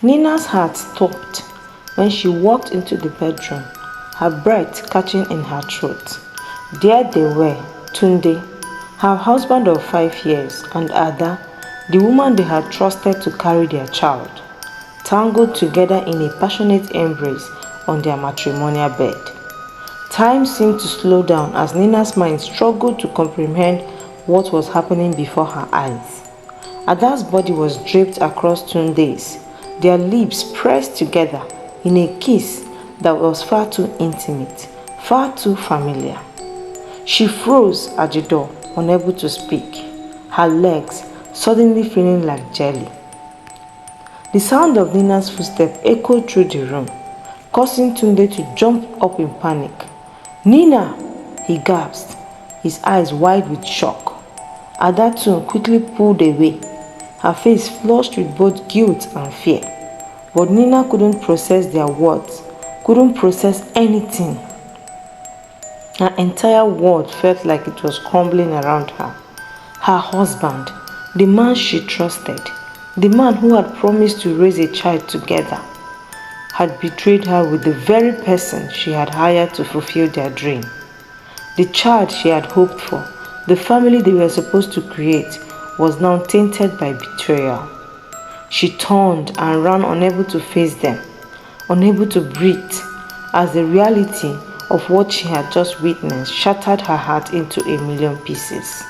Nina's heart stopped when she walked into the bedroom, her breath catching in her throat. There they were, Tunde, her husband of 5 years, and Ada, the woman they had trusted to carry their child, tangled together in a passionate embrace on their matrimonial bed. Time seemed to slow down as Nina's mind struggled to comprehend what was happening before her eyes. Ada's body was draped across Tunde's, their lips pressed together in a kiss that was far too intimate, far too familiar. She froze at the door, unable to speak, her legs suddenly feeling like jelly. The sound of Nina's footsteps echoed through the room, causing Tunde to jump up in panic. "Nina!" he gasped, his eyes wide with shock. Ada too quickly pulled away, her face flushed with both guilt and fear. But Nina couldn't process their words, couldn't process anything. Her entire world felt like it was crumbling around her. Her husband, the man she trusted, the man who had promised to raise a child together, had betrayed her with the very person she had hired to fulfill their dream. The child she had hoped for, the family they were supposed to create, was now tainted by betrayal. She turned and ran, unable to face them, unable to breathe, as the reality of what she had just witnessed shattered her heart into a million pieces.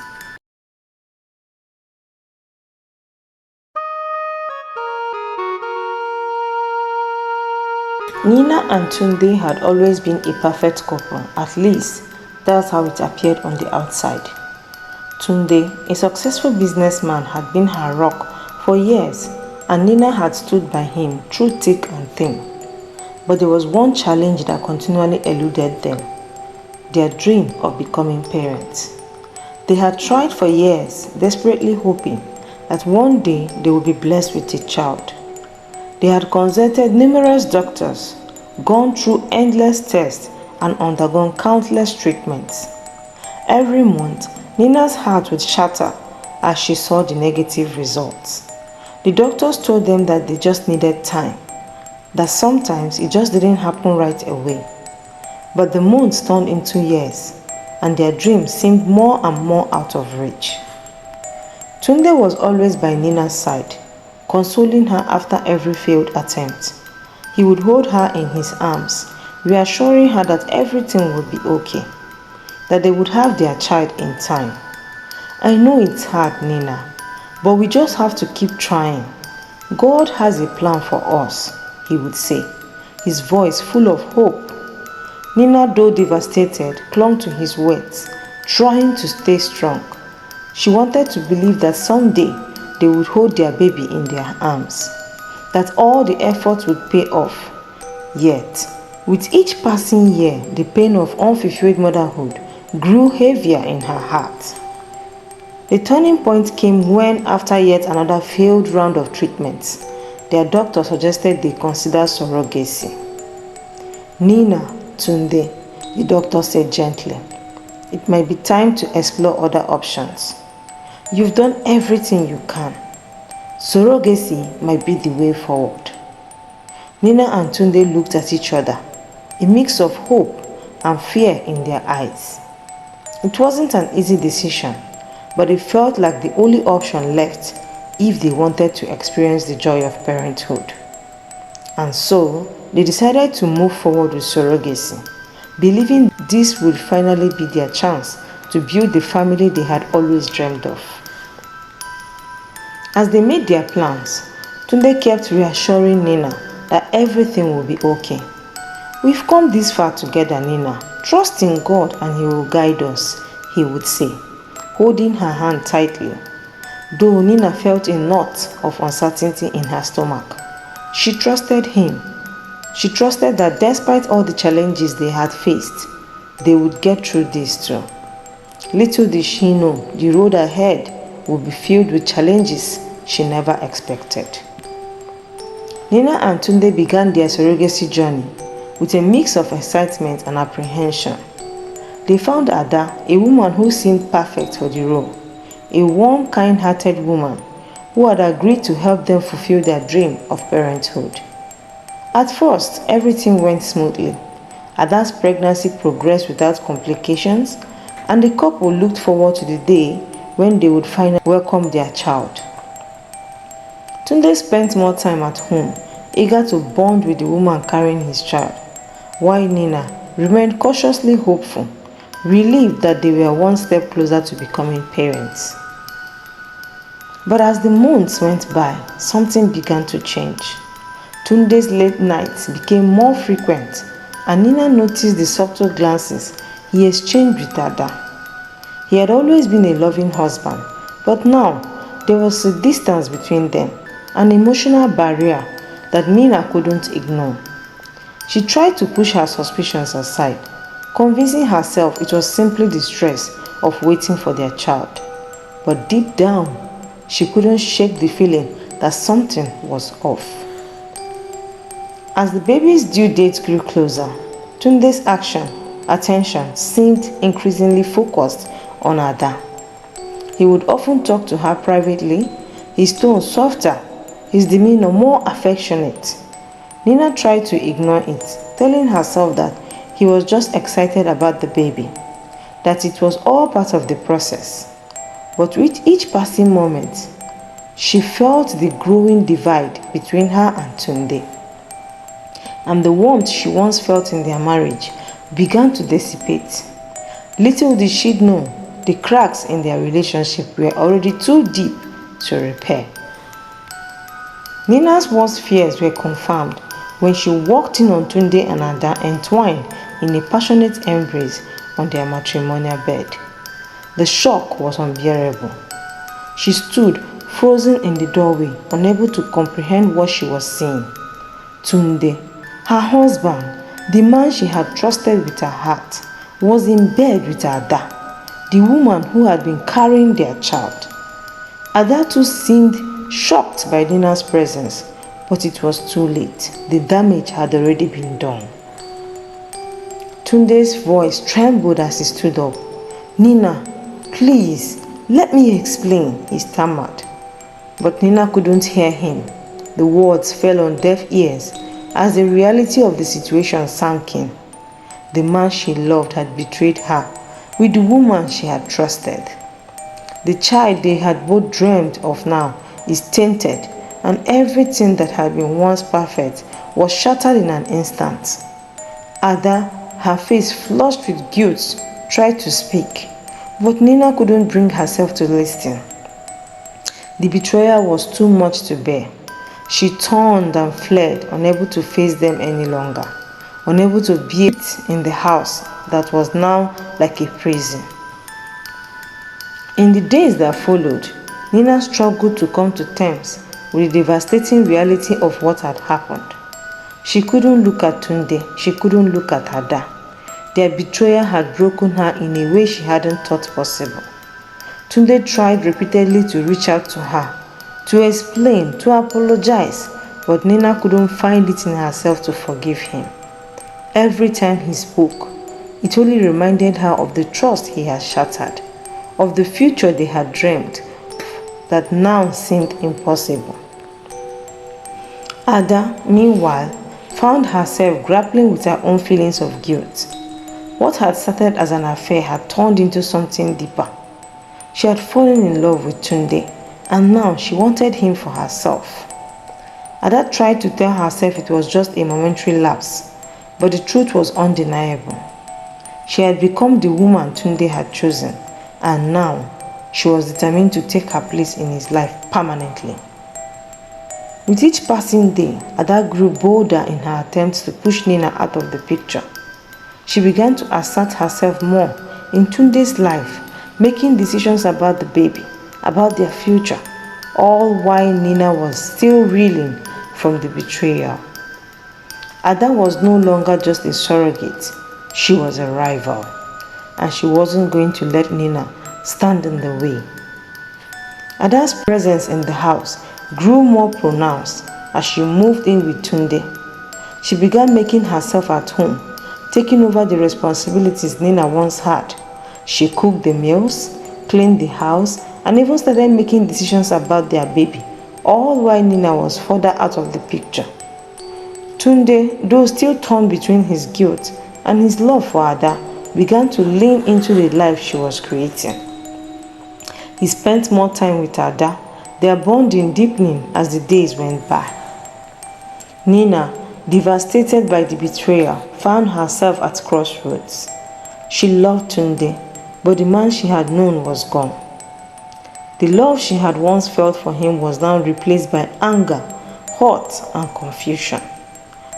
Nina and Tunde had always been a perfect couple, at least that's how it appeared on the outside. Tunde, a successful businessman, had been her rock for years, and Nina had stood by him through thick and thin. But there was one challenge that continually eluded them: their dream of becoming parents. They had tried for years, desperately hoping that one day they would be blessed with a child. They had consulted numerous doctors, gone through endless tests, and undergone countless treatments. Every month, Nina's heart would shatter as she saw the negative results. The doctors told them that they just needed time, that sometimes it just didn't happen right away. But the months turned into years, and their dreams seemed more and more out of reach. Tunde was always by Nina's side, consoling her after every failed attempt. He would hold her in his arms, reassuring her that everything would be okay, that they would have their child in time. "I know it's hard, Nina, but we just have to keep trying. God has a plan for us," he would say, his voice full of hope. Nina, though devastated, clung to his words, trying to stay strong. She wanted to believe that someday they would hold their baby in their arms, that all the effort would pay off. Yet, with each passing year, the pain of unfulfilled motherhood grew heavier in her heart. The turning point came when, after yet another failed round of treatments, their doctor suggested they consider surrogacy. "Nina, Tunde," the doctor said gently, "it might be time to explore other options. You've done everything you can. Surrogacy might be the way forward." Nina and Tunde looked at each other, a mix of hope and fear in their eyes. It wasn't an easy decision, but it felt like the only option left if they wanted to experience the joy of parenthood. And so, they decided to move forward with surrogacy, believing this would finally be their chance to build the family they had always dreamed of. As they made their plans, Tunde kept reassuring Nina that everything will be okay. "We've come this far together, Nina. Trust in God and He will guide us," he would say, holding her hand tightly. Though Nina felt a knot of uncertainty in her stomach, she trusted him. She trusted that despite all the challenges they had faced, they would get through this too. Little did she know the road ahead would be filled with challenges she never expected. Nina and Tunde began their surrogacy journey with a mix of excitement and apprehension. They found Ada, a woman who seemed perfect for the role, a warm, kind-hearted woman who had agreed to help them fulfill their dream of parenthood. At first, everything went smoothly. Ada's pregnancy progressed without complications, and the couple looked forward to the day when they would finally welcome their child. Tunde spent more time at home, eager to bond with the woman carrying his child, while Nina remained cautiously hopeful, relieved that they were one step closer to becoming parents. But as the months went by, something began to change. Tunde's late nights became more frequent, and Nina noticed the subtle glances he exchanged with Ada. He had always been a loving husband, but now there was a distance between them, an emotional barrier that Nina couldn't ignore. She tried to push her suspicions aside, convincing herself it was simply the stress of waiting for their child. But deep down, she couldn't shake the feeling that something was off. As the baby's due date grew closer, Tunde's attention seemed increasingly focused on Ada. He would often talk to her privately, his tone softer, his demeanor more affectionate. Nina tried to ignore it, telling herself that he was just excited about the baby, that it was all part of the process. But with each passing moment, she felt the growing divide between her and Tunde. And the warmth she once felt in their marriage began to dissipate. Little did she know, the cracks in their relationship were already too deep to repair. Nina's worst fears were confirmed when she walked in on Tunde and Ada entwined in a passionate embrace on their matrimonial bed. The shock was unbearable. She stood frozen in the doorway, unable to comprehend what she was seeing. Tunde, her husband, the man she had trusted with her heart, was in bed with Ada, the woman who had been carrying their child. Ada too seemed shocked by Nina's presence, but it was too late. The damage had already been done. Tunde's voice trembled as he stood up. "Nina, please, let me explain," he stammered. But Nina couldn't hear him. The words fell on deaf ears as the reality of the situation sank in. The man she loved had betrayed her with the woman she had trusted. The child they had both dreamed of now is tainted, and everything that had been once perfect was shattered in an instant. Ada, her face flushed with guilt, tried to speak, but Nina couldn't bring herself to listen. The betrayal was too much to bear. She turned and fled, unable to face them any longer, unable to be in the house that was now like a prison. In the days that followed, Nina struggled to come to terms with the devastating reality of what had happened. She couldn't look at Tunde, she couldn't look at Ada. Their betrayal had broken her in a way she hadn't thought possible. Tunde tried repeatedly to reach out to her, to explain, to apologize, but Nina couldn't find it in herself to forgive him. Every time he spoke, it only reminded her of the trust he had shattered, of the future they had dreamed that now seemed impossible. Ada, meanwhile, found herself grappling with her own feelings of guilt. What had started as an affair had turned into something deeper. She had fallen in love with Tunde, and now she wanted him for herself. Ada tried to tell herself it was just a momentary lapse, but the truth was undeniable. She had become the woman Tunde had chosen, and now she was determined to take her place in his life permanently. With each passing day, Ada grew bolder in her attempts to push Nina out of the picture. She began to assert herself more in Tunde's life, making decisions about the baby, about their future, all while Nina was still reeling from the betrayal. Ada was no longer just a surrogate, she was a rival, and she wasn't going to let Nina stand in the way. Ada's presence in the house grew more pronounced as she moved in with Tunde. She began making herself at home, taking over the responsibilities Nina once had. She cooked the meals, cleaned the house, and even started making decisions about their baby, all while Nina was further out of the picture. Tunde, though still torn between his guilt and his love for Ada, began to lean into the life she was creating. He spent more time with Ada, their bonding deepening as the days went by. Nina, devastated by the betrayal, found herself at crossroads. She loved Tunde, but the man she had known was gone. The love she had once felt for him was now replaced by anger, hurt, and confusion.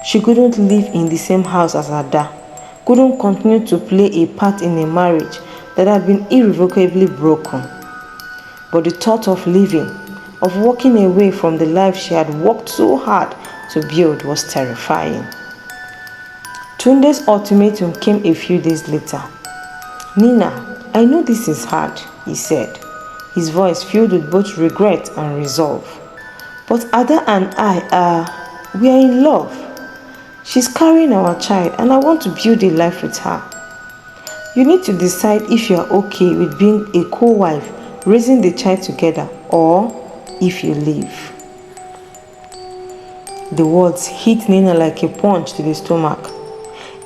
She couldn't live in the same house as Ada, couldn't continue to play a part in a marriage that had been irrevocably broken. But the thought of leaving, of walking away from the life she had worked so hard to build was terrifying. Tunde's ultimatum came a few days later. "Nina, I know this is hard," he said, his voice filled with both regret and resolve. "But Ada and we are in love. She's carrying our child and I want to build a life with her. You need to decide if you are okay with being a co-wife, raising the child together, or if you leave." The words hit Nina like a punch to the stomach.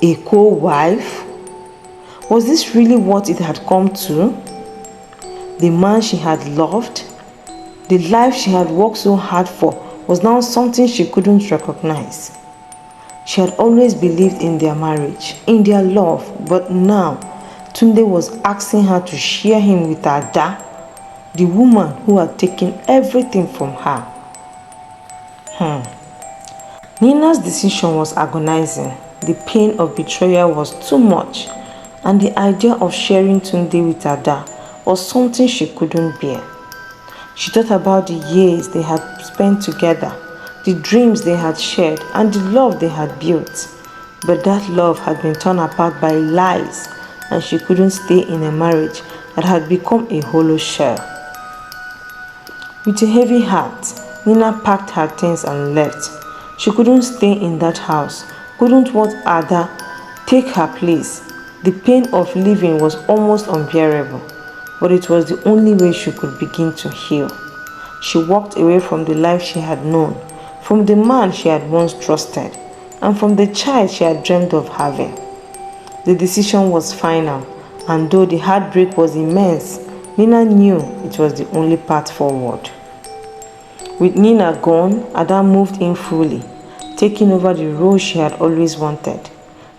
A co-wife? Was this really what it had come to? The man she had loved, the life she had worked so hard for, was now something she couldn't recognize. She had always believed in their marriage, in their love, but now Tunde was asking her to share him with Ada, the woman who had taken everything from her. Nina's decision was agonizing. The pain of betrayal was too much, and the idea of sharing Tunde with Ada was something she couldn't bear. She thought about the years they had spent together, the dreams they had shared, and the love they had built. But that love had been torn apart by lies, and she couldn't stay in a marriage that had become a hollow shell. With a heavy heart, Nina packed her things and left. She couldn't stay in that house, couldn't watch Ada take her place. The pain of leaving was almost unbearable, but it was the only way she could begin to heal. She walked away from the life she had known, from the man she had once trusted, and from the child she had dreamed of having. The decision was final, and though the heartbreak was immense, Nina knew it was the only path forward. With Nina gone, Ada moved in fully, taking over the role she had always wanted.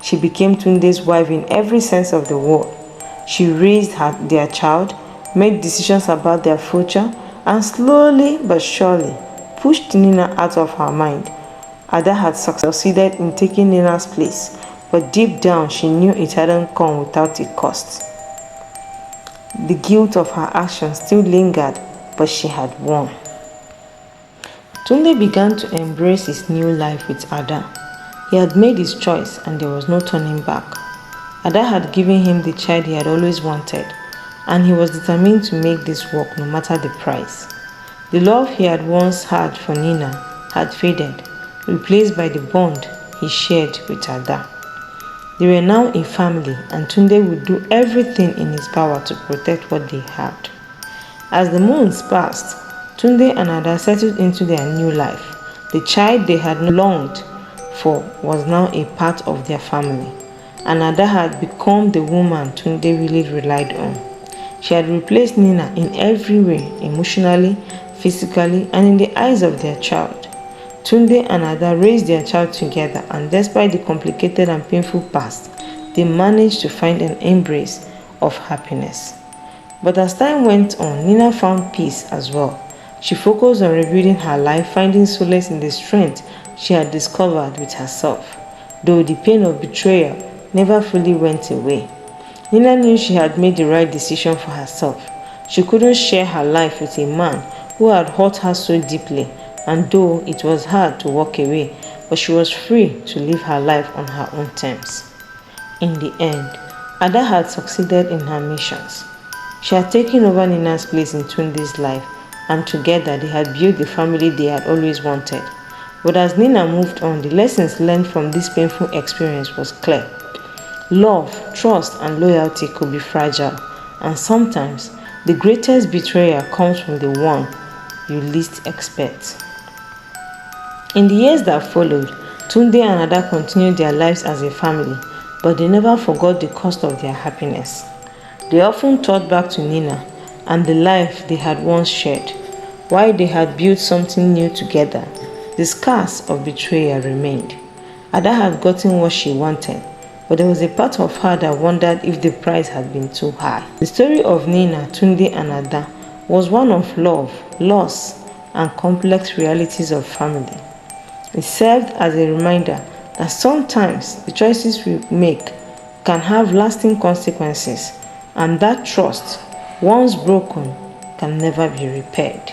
She became Tunde's wife in every sense of the word. She raised their child, made decisions about their future, and slowly but surely pushed Nina out of her mind. Ada had succeeded in taking Nina's place, but deep down she knew it hadn't come without a cost. The guilt of her actions still lingered, but she had won. Tunde began to embrace his new life with Ada. He had made his choice and there was no turning back. Ada had given him the child he had always wanted, and he was determined to make this work no matter the price. The love he had once had for Nina had faded, replaced by the bond he shared with Ada. They were now a family, and Tunde would do everything in his power to protect what they had. As the months passed, Tunde and Ada settled into their new life. The child they had longed for was now a part of their family, and Ada had become the woman Tunde really relied on. She had replaced Nina in every way, emotionally, physically, and in the eyes of their child. Tunde and Ada raised their child together, and despite the complicated and painful past, they managed to find an embrace of happiness. But as time went on, Nina found peace as well. She focused on rebuilding her life, finding solace in the strength she had discovered with herself, though the pain of betrayal never fully went away. Nina knew she had made the right decision for herself. She couldn't share her life with a man who had hurt her so deeply, and though it was hard to walk away, but she was free to live her life on her own terms. In the end, Ada had succeeded in her missions. She had taken over Nina's place in Tunde's life, and together they had built the family they had always wanted. But as Nina moved on, the lessons learned from this painful experience was clear. Love, trust, and loyalty could be fragile, and sometimes the greatest betrayal comes from the one you least expect. In the years that followed, Tunde and Ada continued their lives as a family, but they never forgot the cost of their happiness. They often thought back to Nina and the life they had once shared. While they had built something new together, the scars of betrayal remained. Ada had gotten what she wanted, but there was a part of her that wondered if the price had been too high. The story of Nina, Tunde, and Ada was one of love, loss, and complex realities of family. It served as a reminder that sometimes the choices we make can have lasting consequences, and that trust, once broken, can never be repaired.